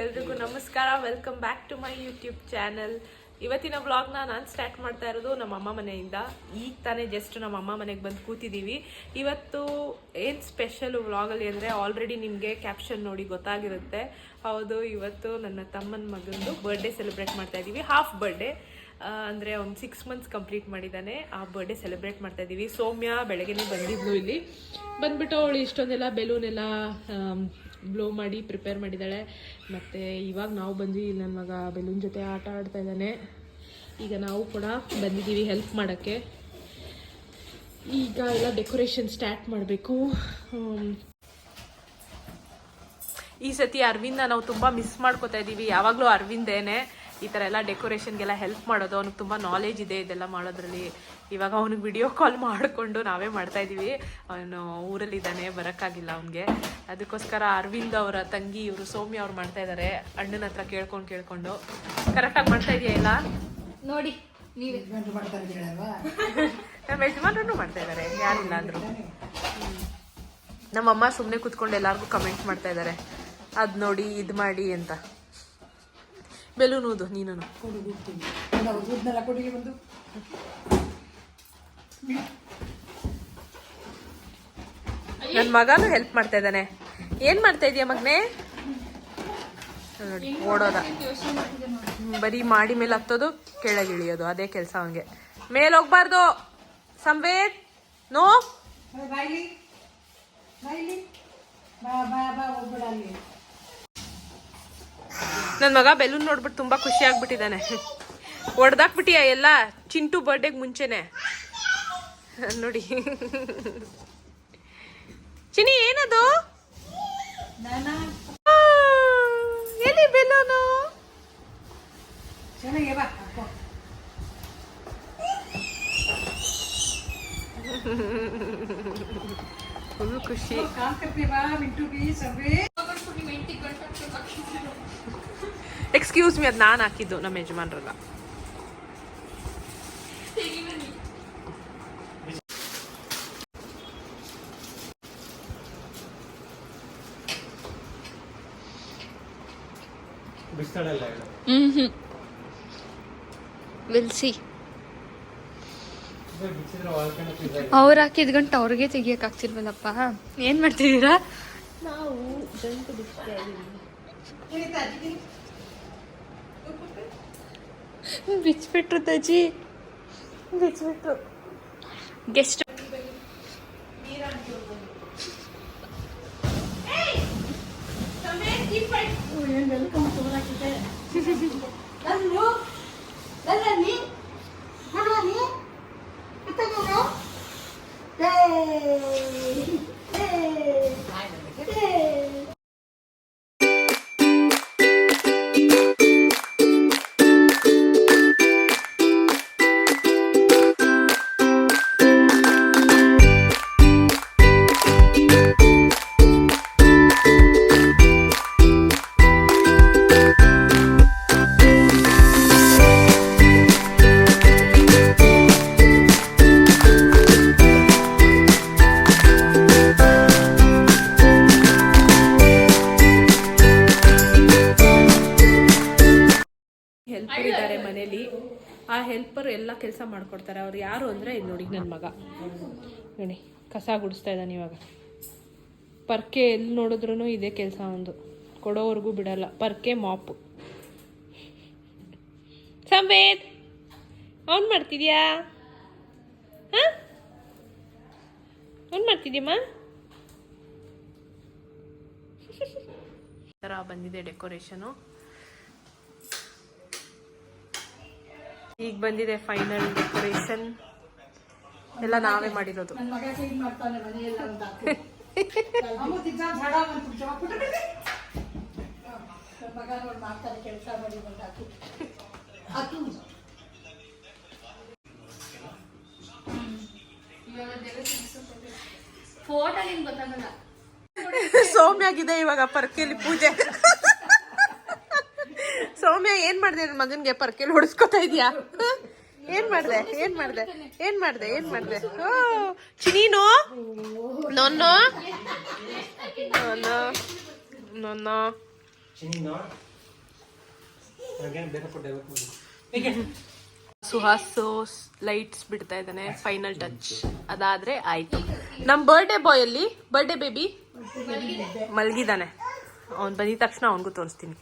ಎಲ್ರಿಗೂ ನಮಸ್ಕಾರ. Welcome back to my YouTube channel. ಇವತ್ತಿನ ವ್ಲಾಗ್ನ ನಾನು ಸ್ಟಾರ್ಟ್ ಮಾಡ್ತಾ ಇರೋದು ನಮ್ಮ ಅಮ್ಮ ಮನೆಯಿಂದ. ಈಗ ತಾನೇ ಜಸ್ಟ್ ನಮ್ಮ ಅಮ್ಮ ಮನೆಗೆ ಬಂದು ಕೂತಿದ್ದೀವಿ. ಇವತ್ತು ಏನು ಸ್ಪೆಷಲ್ ವ್ಲಾಗಲ್ಲಿ ಅಂದರೆ ಆಲ್ರೆಡಿ ನಿಮಗೆ ಕ್ಯಾಪ್ಷನ್ ನೋಡಿ ಗೊತ್ತಾಗಿರುತ್ತೆ. ಹೌದು, ಇವತ್ತು ನನ್ನ ತಮ್ಮನ ಮಗಂದು ಬರ್ಡೇ ಸೆಲೆಬ್ರೇಟ್ ಮಾಡ್ತಾ ಇದ್ದೀವಿ. ಹಾಫ್ ಬರ್ಡೇ ಅಂದರೆ ಅವ್ನು 6 months ಕಂಪ್ಲೀಟ್ ಮಾಡಿದ್ದಾನೆ. ಆ ಬರ್ಡೇ ಸೆಲೆಬ್ರೇಟ್ ಮಾಡ್ತಾ ಇದ್ದೀವಿ. ಸೌಮ್ಯ ಬೆಳಗ್ಗೆನೇ ಬಂದಿದ್ಲು. ಇಲ್ಲಿ ಬಂದ್ಬಿಟ್ಟು ಅವಳು ಇಷ್ಟೊಂದೆಲ್ಲ ಬೆಲೂನೆಲ್ಲ ಬ್ಲೋ ಮಾಡಿ ಪ್ರಿಪೇರ್ ಮಾಡಿದ್ದಾಳೆ. ಮತ್ತು ಇವಾಗ ನಾವು ಬಂದ್ವಿ. ನನ್ನ ಮಗ ಬೆಲೂನ್ ಜೊತೆ ಆಟ ಆಡ್ತಾ ಇದ್ದಾನೆ. ಈಗ ನಾವು ಕೂಡ ಬಂದಿದ್ದೀವಿ ಹೆಲ್ಪ್ ಮಾಡೋಕ್ಕೆ. ಈಗ ಎಲ್ಲ ಡೆಕೋರೇಷನ್ ಸ್ಟಾರ್ಟ್ ಮಾಡಬೇಕು. ಈ ಸತಿ ಅರವಿಂದ ನಾವು ತುಂಬ ಮಿಸ್ ಮಾಡ್ಕೋತಾ ಇದ್ದೀವಿ. ಯಾವಾಗಲೂ ಅರವಿಂದೇನೆ ಈ ಥರ ಎಲ್ಲ ಡೆಕೋರೇಷನ್ಗೆಲ್ಲ ಹೆಲ್ಪ್ ಮಾಡೋದು. ಅವ್ನಿಗೆ ತುಂಬ ನಾಲೆಜ್ ಇದೆ ಇದೆಲ್ಲ ಮಾಡೋದ್ರಲ್ಲಿ. ಇವಾಗ ಅವ್ನಿಗೆ ವಿಡಿಯೋ ಕಾಲ್ ಮಾಡಿಕೊಂಡು ನಾವೇ ಮಾಡ್ತಾಯಿದ್ದೀವಿ. ಅವನು ಊರಲ್ಲಿದ್ದಾನೆ, ಬರೋಕ್ಕಾಗಿಲ್ಲ ಅವನಿಗೆ. ಅದಕ್ಕೋಸ್ಕರ ಅರವಿಂದ್ ಅವರ ತಂಗಿ ಇವರು ಸೌಮ್ಯ ಅವ್ರು ಮಾಡ್ತಾಯಿದ್ದಾರೆ. ಅಣ್ಣನ ಹತ್ರ ಕೇಳ್ಕೊಂಡು ಕರೆಕ್ಟಾಗಿ ಮಾಡ್ತಾ ಇದೆಯಾ ಎಲ್ಲ ನೋಡಿ. ನಮ್ಮ ಯಜಮಾನ್ರೂ ಮಾಡ್ತಾ ಇದ್ದಾರೆ, ಯಾರಿಲ್ಲ ಅಂದರು. ನಮ್ಮಮ್ಮ ಸುಮ್ಮನೆ ಕೂತ್ಕೊಂಡು ಎಲ್ಲರಿಗೂ ಕಮೆಂಟ್ ಮಾಡ್ತಾ ಇದ್ದಾರೆ, ಅದು ನೋಡಿ ಇದು ಮಾಡಿ ಅಂತ. ಬೆಲೂನೂದು ನೀನು ನನ್ನ ಮಗನೂ ಹೆಲ್ಪ್ ಮಾಡ್ತಾ ಇದ್ದಾನೆ. ಏನ್ ಮಾಡ್ತಾ ಇದೀಯ ಮಗನೇ? ನೋಡಿ ಓಡೋದ, ಬರೀ ಮಾಡಿ ಮೇಲೆ ಹತ್ತೋದು ಕೆಳಗಿಳಿಯೋದು, ಅದೇ ಕೆಲಸ ಅವನಿಗೆ. ಮೇಲೆ ಹೋಗ್ಬಾರ್ದು ಸಂವೇದ್. ನೋ ನನ್ನ ಮಗ ಬೆಲೂನ್ ನೋಡ್ಬಿಟ್ಟು ತುಂಬಾ ಖುಷಿ ಆಗ್ಬಿಟ್ಟಿದ್ದಾನೆ. ಹೊಡೆದಾಕ್ಬಿಟ್ಟಿಯ ಎಲ್ಲ ಚಿಂಟು ಬರ್ಡೇಗೆ ಮುಂಚೆನೆ ನೋಡಿ. ಚಿನಿ ಏನದು? ಎಲ್ಲಿ ಬೆಲೂನು? ಫುಲ್ ಖುಷಿ. ಎಕ್ಸ್ಕ್ಯೂಸ್ ಮಿ, ಅದು ನಾನು ಹಾಕಿದ್ದು, ನಮ್ಮ ಯಜಮಾನ್ರಲ್ಲ. Will see. ಅವ್ರು ಹಾಕಿದ ಗಂಟೆ ಅವ್ರಿಗೆ ತೆಗಿಯಕ್ ಆಗ್ತಿರ್ವಲ್ಲಪ್ಪ. ಏನ್ ಮಾಡ್ತಿದ್ದೀರಾ? ನಾವು ಗಂಟು ಬಿಡ್ತಾ ಇದ್ದೀವಿ. ಬಿಚ್ಬಿಟ್ರು ತಜಿ, ಬಿಚ್ಬಿಟ್ರು. ಗೆಸ್ಟ್ ಹೆಲ್ಪರ್ ಇದ್ದಾರೆ ಮನೇಲಿ. ಆ ಹೆಲ್ಪರ್ ಎಲ್ಲ ಕೆಲಸ ಮಾಡ್ಕೊಡ್ತಾರೆ. ಅವ್ರು ಯಾರು ಅಂದರೆ ಇದು ನೋಡಿ, ನನ್ನ ಮಗ ನೋಡಿ ಕಸ ಗುಡಿಸ್ತಾ ಇದ್ದಾನೆ ಇವಾಗ. ಪರ್ಕೆ ಎಲ್ಲಿ ನೋಡಿದ್ರೂ ಇದೇ ಕೆಲಸ ಒಂದು, ಕೊಡೋವರೆಗೂ ಬಿಡಲ್ಲ. ಪರ್ಕೆ ಮಾಪು. ಸಂವೇದ್ ಅವನು ಮಾಡ್ತಿದ್ಯಾ? ಹಾಂ, ಅವನು ಮಾಡ್ತಿದ್ಯಮ್ಮ. ಈ ಥರ ಬಂದಿದೆ ಡೆಕೋರೇಷನು. ಈಗ ಬಂದಿದೆ ಫೈನಲ್ ಡೆಕೋರೇಷನ್. ಎಲ್ಲ ನಾವೇ ಮಾಡಿರೋದು. ಸೌಮ್ಯಾಗಿದೆ ಇವಾಗ ಪರ್ಕೆಲಿ ಪೂಜೆ. ಸೌಮ್ಯ ಏನ್ ಮಾಡಿದೆ ನನ್ನ ಮಗನ್ಗೆ? ಪರ್ಕೆಲಿ ಹೊಡಿಸ್ಕೊತಾ ಇದೀಯಾ? ಏನ್ ಮಾಡ್ದೆ? ಓ ಚಿನೀನು ನೊನ್ನೋ ನೊನ್ನೋ ನೊನ್ನೋ ಸುಹಾಸು ಲೈಟ್ಸ್ ಬಿಡ್ತಾ ಇದ್ದಾನೆ, ಫೈನಲ್ ಟಚ್ ಅದಾದ್ರೆ ಆಯ್ತು. ನಮ್ ಬರ್ಡೇ ಬಾಯ್ ಅಲ್ಲಿ, ಬರ್ಡೇ ಬೇಬಿ ಮಲ್ಗಿದಾನೆ. ಅವ್ನು ಬಂದಿದ ತಕ್ಷಣ ಅವನಿಗೂ ತೋರಿಸ್ತೀನಿ.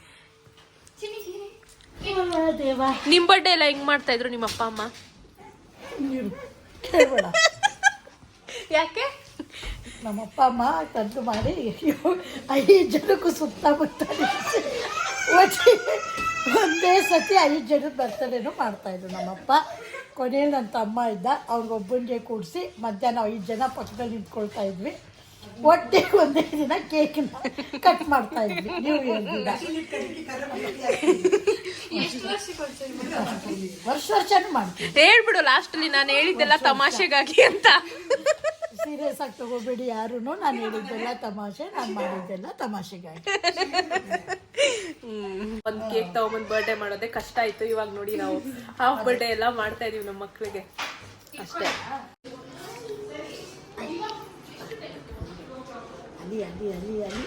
ನಿಮ್ ಬರ್ಡೇ ಎಲ್ಲ ಹೆಂಗ್ ಮಾಡ್ತಾ ಇದ್ರು ನಿಮ್ಮ ಅಪ್ಪ ಅಮ್ಮ? ಯಾಕೆ? ನಮ್ಮಪ್ಪ ಅಮ್ಮ ತಂದು ಮಾಡಿ 5 ಜನಕ್ಕೂ ಸುತ್ತಮುತ್ತ ಒಂದೇ ಸತಿ 5 ಜನದ ಬರ್ತಡೇನೂ ಮಾಡ್ತಾಯಿದ್ರು ನಮ್ಮಪ್ಪ. ಕೊನೆಯಲ್ಲಿ ನನ್ನ ತಮ್ಮ ಇದ್ದ, ಅವ್ರಿಗೊಬ್ಬನಿಗೆ ಕೂಡಿಸಿ ಮಧ್ಯಾಹ್ನ 5 ಜನ ಪಕ್ಕದಲ್ಲಿ ನಿಂತ್ಕೊಳ್ತಾ ಇದ್ವಿ. ಒಟ್ಟಿಗೆ ಒಂದೇ ದಿನ ಕೇಕ್ನ ಕಟ್ ಮಾಡ್ತಾ ಇದ್ವಿ ನ್ಯೂ ಇಯರ್ ದಿನ. ವರ್ಷನೂ ಮಾಡ್ತೀವಿ. ಹೇಳ್ಬಿಡು ಲಾಸ್ಟ್ ಅಲ್ಲಿ ನಾನು ಹೇಳಿದ್ದೆಲ್ಲ ತಮಾಷೆಗಾಗಿ ಅಂತ. ಸೀರಿಯಸ್ ಆಗಿ ತಗೋಬೇಡಿ ಯಾರು, ನಾನು ಹೇಳಿದ್ದೆಲ್ಲ ತಮಾಷೆ, ನಾನು ಮಾಡಿದ್ದೆಲ್ಲ ತಮಾಷೆಗಾಗಿ. ಒಂದು ಕೇಕ್ ತಗೊಂಬಂದು ಬರ್ಡೇ ಮಾಡೋದೇ ಕಷ್ಟ ಆಯ್ತು. ಇವಾಗ ನೋಡಿ ನಾವು ಹಾಫ್ ಬರ್ಡೇ ಎಲ್ಲ ಮಾಡ್ತಾ ಇದೀವಿ ನಮ್ಮ ಮಕ್ಳಿಗೆ ಅಷ್ಟೇ. ಅಲ್ಲಿ ಅಲ್ಲಿ ಅಲ್ಲಿ ಅಲ್ಲಿ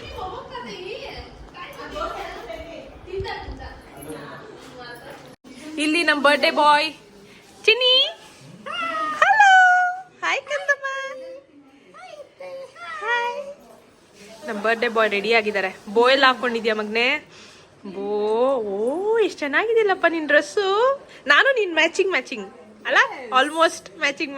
ಇಲ್ಲಿ ನಮ್ಮ birthday boy Chinni. Hello, hi ಕಂದಮ್ಮ. ನಮ್ಮ ಬರ್ಡೇ ಬಾಯ್ ರೆಡಿ ಆಗಿದ್ದಾರೆ. ಬೋ ಎಲ್ಲ ಹಾಕೊಂಡಿದ್ಯಾ ಮಗ್ನೆ? ಬೋ, ಓ ಎಷ್ಟು ಚೆನ್ನಾಗಿದೆಯಲ್ಲಪ್ಪ ನಿನ್ ಡ್ರೆಸ್ಸು. ನಾನು ನೀನ್ ಮ್ಯಾಚಿಂಗ್ ಅಲ್ಲ, ಆಲ್ಮೋಸ್ಟ್ ಮ್ಯಾಚಿಂಗ್.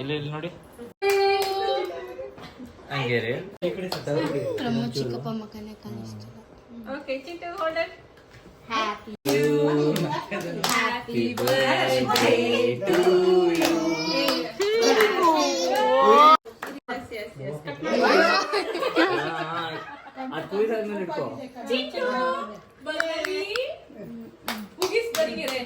ಇಲ್ಲಿ ನೋಡಿ ಹಂಗೆ ರೀ. ಚಿಕ್ಕಪ್ಪ ಮಗನೇ ಕಾಣಿಸ್ತಿಲ್ಲ. Okay, Chintu hold it. Happy birthday to you. Chintu ಬರೀ ಮುಗಿಸ್ ಬರಿಗೆರೆ.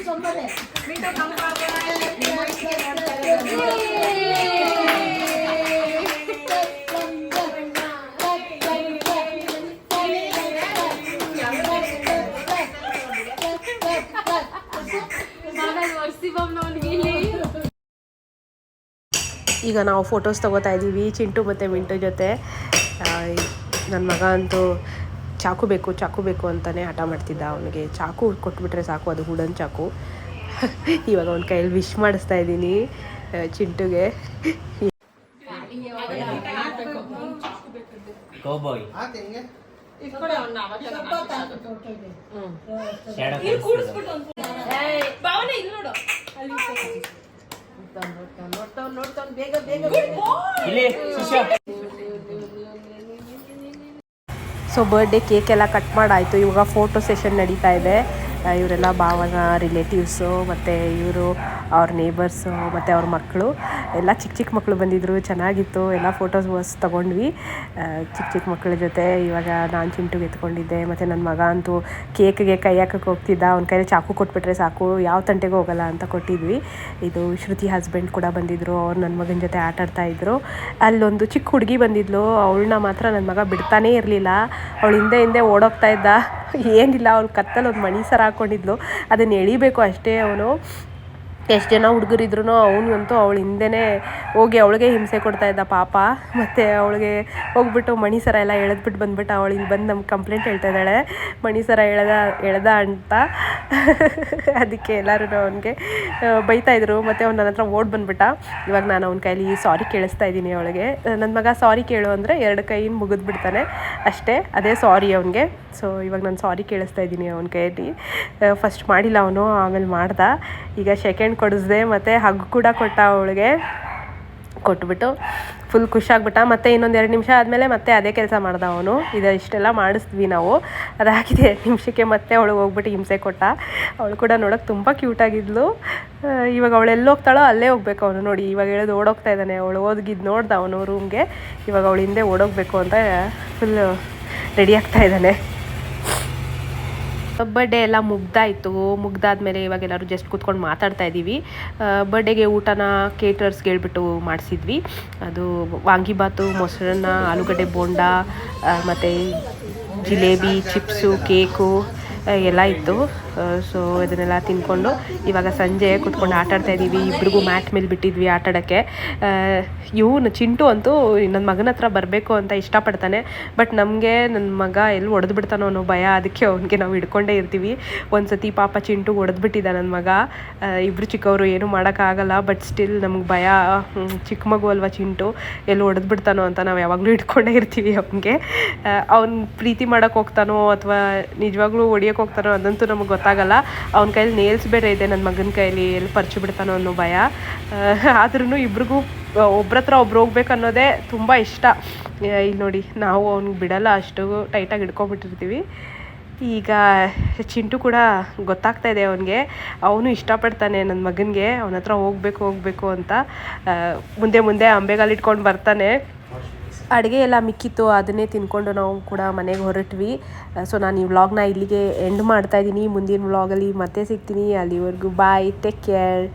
ಸೊಮ್ಮರೆ ಈಗ ನಾವು ಫೋಟೋಸ್ ತೊಗೋತಾ ಇದ್ದೀವಿ ಚಿಂಟು ಮತ್ತು ಮಿಂಟು ಜೊತೆ. ನನ್ನ ಮಗ ಅಂತೂ ಚಾಕು ಬೇಕು ಅಂತಲೇ ಹಠ ಮಾಡ್ತಿದ್ದ. ಅವನಿಗೆ ಚಾಕು ಕೊಟ್ಬಿಟ್ರೆ ಸಾಕು, ಅದು ವುಡನ್ ಚಾಕು. ಇವಾಗ ಅವನ ಕೈಯಲ್ಲಿ ವಿಶ್ ಮಾಡಿಸ್ತಾ ಇದ್ದೀನಿ ಚಿಂಟುಗೆ. ಸೊ ಬರ್ಡೇ ಕೇಕ್ ಎಲ್ಲ ಕಟ್ ಮಾಡಾಯಿತು. ಇವಾಗ ಫೋಟೋ ಸೆಷನ್ ನಡೀತಾ ಇದೆ. ಇವರೆಲ್ಲ ಭಾವನ ರಿಲೇಟಿವ್ಸು ಮತ್ತು ಇವರು ಅವ್ರ ನೇಬರ್ಸು ಮತ್ತು ಅವ್ರ ಮಕ್ಕಳು ಎಲ್ಲ ಚಿಕ್ಕ ಮಕ್ಕಳು ಬಂದಿದ್ದರು. ಚೆನ್ನಾಗಿತ್ತು, ಎಲ್ಲ ಫೋಟೋಸ್ ಮಸ್ತ್ ತೊಗೊಂಡ್ವಿ ಚಿಕ್ಕ ಮಕ್ಕಳ ಜೊತೆ. ಇವಾಗ ನಾನು ಚಿಂಟುಗೆ ಎತ್ಕೊಂಡಿದ್ದೆ, ಮತ್ತು ನನ್ನ ಮಗ ಅಂತೂ ಕೇಕ್ಗೆ ಕೈ ಹಾಕಕ್ಕೆ ಹೋಗ್ತಿದ್ದ. ಅವ್ನ ಕೈಯಲ್ಲಿ ಚಾಕು ಕೊಟ್ಬಿಟ್ರೆ ಸಾಕು, ಯಾವ ತಂಟೆಗೂ ಹೋಗಲ್ಲ ಅಂತ ಕೊಟ್ಟಿದ್ವಿ. ಇದು ಶ್ರುತಿ ಹಸ್ಬೆಂಡ್ ಕೂಡ ಬಂದಿದ್ದರು. ಅವ್ರು ನನ್ನ ಮಗನ ಜೊತೆ ಆಟ ಆಡ್ತಾಯಿದ್ರು. ಅಲ್ಲೊಂದು ಚಿಕ್ಕ ಹುಡುಗಿ ಬಂದಿದ್ಲು. ಅವಳನ್ನ ಮಾತ್ರ ನನ್ನ ಮಗ ಬಿಡ್ತಾನೇ ಇರಲಿಲ್ಲ. ಅವಳು ಹಿಂದೆ ಓಡೋಗ್ತಾ ಇದ್ದ. ಏನಿಲ್ಲ, ಅವ್ಳು ಕತ್ತಲ್ಲಿ ಒಂದು ಮಣಿ ಸರ ಹಾಕ್ಕೊಂಡಿದ್ಲು, ಅದನ್ನು ಎಳಿಬೇಕು ಅಷ್ಟೇ. ಅವನು ಎಷ್ಟು ಜನ ಹುಡುಗರಿದ್ರು ಅವನಿಗಂತೂ ಅವಳು ಹಿಂದೆನೇ ಹೋಗಿ ಅವಳಿಗೆ ಹಿಂಸೆ ಕೊಡ್ತಾಯಿದ್ದ ಪಾಪ. ಮತ್ತು ಅವಳಿಗೆ ಹೋಗ್ಬಿಟ್ಟು ಮಣಿ ಸರ ಎಲ್ಲ ಎಳೆದ್ಬಿಟ್ಟು ಬಂದ್ಬಿಟ್ಟು ಅವಳು ಇಲ್ಲಿ ಬಂದು ನಮ್ಗೆ ಕಂಪ್ಲೇಂಟ್ ಹೇಳ್ತಾ ಇದ್ದಾಳೆ, ಮಣಿ ಸರ ಎಳೆದ ಅಂತ. ಅದಕ್ಕೆ ಎಲ್ಲರೂ ಅವನಿಗೆ ಬೈತಾಯಿದ್ರು. ಮತ್ತು ಅವ್ನು ನನ್ನ ಹತ್ರ ಓಡ್ ಬಂದುಬಿಟ್ಟ. ಇವಾಗ ನಾನು ಅವನ ಕೈಲಿ ಸಾರಿ ಕೇಳಿಸ್ತಾ ಇದ್ದೀನಿ ಅವಳಿಗೆ. ನನ್ನ ಮಗ ಸಾರಿ ಕೇಳು ಅಂದರೆ 2 ಕೈಯಿಂದ ಮುಗಿದ್ಬಿಡ್ತಾನೆ ಅಷ್ಟೇ, ಅದೇ ಸಾರಿ ಅವನಿಗೆ. ಸೊ ಇವಾಗ ನಾನು ಸಾರಿ ಕೇಳಿಸ್ತಾ ಇದ್ದೀನಿ ಅವನ ಕೈಯಲ್ಲಿ. ಫಸ್ಟ್ ಮಾಡಿಲ್ಲ ಅವನು, ಆಮೇಲೆ ಮಾಡ್ದ. ಈಗ ಸೆಕೆಂಡ್ ಕೊಡಿಸ್ದೆ, ಮತ್ತು ಹಗ್ ಕೂಡ ಕೊಟ್ಟ ಅವಳಿಗೆ. ಕೊಟ್ಬಿಟ್ಟು ಫುಲ್ ಖುಷಿಯಾಗ್ಬಿಟ್ಟ. ಮತ್ತು ಇನ್ನೊಂದು 2 ನಿಮಿಷ ಆದಮೇಲೆ ಮತ್ತೆ ಅದೇ ಕೆಲಸ ಮಾಡ್ದ ಅವನು. ಇಷ್ಟೆಲ್ಲ ಮಾಡಿಸಿದ್ವಿ ನಾವು. ಅದಾಗಿದೆ 2 ನಿಮಿಷಕ್ಕೆ ಮತ್ತೆ ಅವಳು ಹೋಗ್ಬಿಟ್ಟು ಹಿಂಸೆ ಕೊಟ್ಟ. ಅವಳು ಕೂಡ ನೋಡೋಕೆ ತುಂಬ ಕ್ಯೂಟಾಗಿದ್ಲು. ಇವಾಗ ಅವಳು ಎಲ್ಲಿ ಹೋಗ್ತಾಳೋ ಅಲ್ಲೇ ಹೋಗ್ಬೇಕು ಅವನು. ನೋಡಿ ಇವಾಗ ಹೇಳೋದು ಓಡೋಗ್ತಾ ಇದ್ದಾನೆ. ಅವಳು ಓದ್ಗಿದ್ದು ನೋಡ್ದ ಅವನು ರೂಮ್ಗೆ. ಇವಾಗ ಅವಳು ಹಿಂದೆ ಓಡೋಗ್ಬೇಕು ಅಂತ ಫುಲ್ ರೆಡಿ ಆಗ್ತಾ ಇದ್ದಾನೆ. ಬರ್ಡೇ ಎಲ್ಲ ಮುಗ್ದಾದ್ಮೇಲೆ ಇವಾಗ ಎಲ್ಲರೂ ಜಸ್ಟ್ ಕೂತ್ಕೊಂಡು ಮಾತಾಡ್ತಾ ಇದ್ದೀವಿ. ಬರ್ಡೇಗೆ ಊಟನ ಕೇಟರ್ಸ್ಗೆ ಹೇಳ್ಬಿಟ್ಟು ಮಾಡಿಸಿದ್ವಿ. ಅದು ವಾಂಗಿಬಾತು, ಮೊಸರನ್ನ, ಆಲೂಗಡ್ಡೆ ಬೋಂಡ, ಮತ್ತು ಜಿಲೇಬಿ, ಚಿಪ್ಸು, ಕೇಕು ಎಲ್ಲ ಇತ್ತು. ಸೊ ಇದನ್ನೆಲ್ಲ ತಿಂದ್ಕೊಂಡು ಇವಾಗ ಸಂಜೆ ಕೂತ್ಕೊಂಡು ಆಟಾಡ್ತಾ ಇದ್ದೀವಿ. ಇಬ್ರಿಗೂ ಮ್ಯಾಟ್ ಮೇಲೆ ಬಿಟ್ಟಿದ್ವಿ ಆಟಾಡೋಕ್ಕೆ. ಇವನು ಚಿಂಟು ಅಂತೂ ನನ್ನ ಮಗನ ಹತ್ರ ಬರಬೇಕು ಅಂತ ಇಷ್ಟಪಡ್ತಾನೆ. ಬಟ್ ನಮಗೆ ನನ್ನ ಮಗ ಎಲ್ಲಿ ಹೊಡೆದು ಬಿಡ್ತಾನೋ ಅನ್ನೋ ಭಯ. ಅದಕ್ಕೆ ಅವನಿಗೆ ನಾವು ಹಿಡ್ಕೊಂಡೇ ಇರ್ತೀವಿ. ಒಂದು ಸತಿ ಪಾಪ ಚಿಂಟು ಹೊಡೆದ್ಬಿಟ್ಟಿದ್ದ ನನ್ನ ಮಗ. ಇಬ್ಬರು ಚಿಕ್ಕವರು ಏನೂ ಮಾಡೋಕ್ಕಾಗಲ್ಲ. ಬಟ್ ಸ್ಟಿಲ್ ನಮ್ಗೆ ಭಯ. ಚಿಕ್ಕ ಮಗು ಅಲ್ವಾ ಚಿಂಟು, ಎಲ್ಲಿ ಹೊಡೆದು ಬಿಡ್ತಾನೋ ಅಂತ ನಾವು ಯಾವಾಗಲೂ ಹಿಡ್ಕೊಂಡೇ ಇರ್ತೀವಿ ಅವನಿಗೆ. ಅವ್ನು ಪ್ರೀತಿ ಮಾಡೋಕ್ಕೆ ಹೋಗ್ತಾನೋ ಅಥವಾ ನಿಜವಾಗ್ಲೂ ಹೊಡಿಯೋಕ್ಕೆ ಹೋಗ್ತಾನೋ ಅದಂತೂ ನಮಗೆ ಗೊತ್ತಾಗಲ್ಲ. ಅವನ ಕೈಯಲ್ಲಿ ನೇಲ್ಸ್ ಬೇರೆ ಇದೆ, ನನ್ನ ಮಗನ ಕೈಯಲ್ಲಿ ಎಲ್ಲಿ ಪರ್ಚು ಬಿಡ್ತಾನೋ ಅನ್ನೋ ಭಯ. ಆದ್ರೂ ಇಬ್ರಿಗೂ ಒಬ್ರ ಹತ್ರ ಒಬ್ರು ಹೋಗ್ಬೇಕು ಅನ್ನೋದೇ ತುಂಬ ಇಷ್ಟ. ಇಲ್ಲಿ ನೋಡಿ ನಾವು ಅವ್ನಿಗೆ ಬಿಡಲ್ಲ, ಅಷ್ಟು ಟೈಟಾಗಿ ಹಿಡ್ಕೊಂಬಿಟ್ಟಿರ್ತೀವಿ. ಈಗ ಚಿಂಟು ಕೂಡ ಗೊತ್ತಾಗ್ತಾ ಇದೆ ಅವನಿಗೆ. ಅವನು ಇಷ್ಟಪಡ್ತಾನೆ ನನ್ನ ಮಗನಿಗೆ. ಅವನ ಹತ್ರ ಹೋಗಬೇಕು ಅಂತ. ಮುಂದೆ ಅಂಬೆಗಾಲು ಇಟ್ಕೊಂಡು ಬರ್ತಾನೆ. ಅಡುಗೆ ಎಲ್ಲ ಮಿಕ್ಕಿತ್ತು, ಅದನ್ನೇ ತಿಂದ್ಕೊಂಡು ನಾವು ಕೂಡ ಮನೆಗೆ ಹೊರಟ್ವಿ. ಸೊ ನಾನು ಈ ವ್ಲಾಗ್ನ ಇಲ್ಲಿಗೆ ಎಂಡ್ ಮಾಡ್ತಾಯಿದ್ದೀನಿ. ಮುಂದಿನ ವ್ಲಾಗಲ್ಲಿ ಮತ್ತೆ ಸಿಗ್ತೀನಿ. ಅಲ್ಲಿವರೆಗೂ ಬಾಯ್, ಟೇಕ್ ಕೇರ್.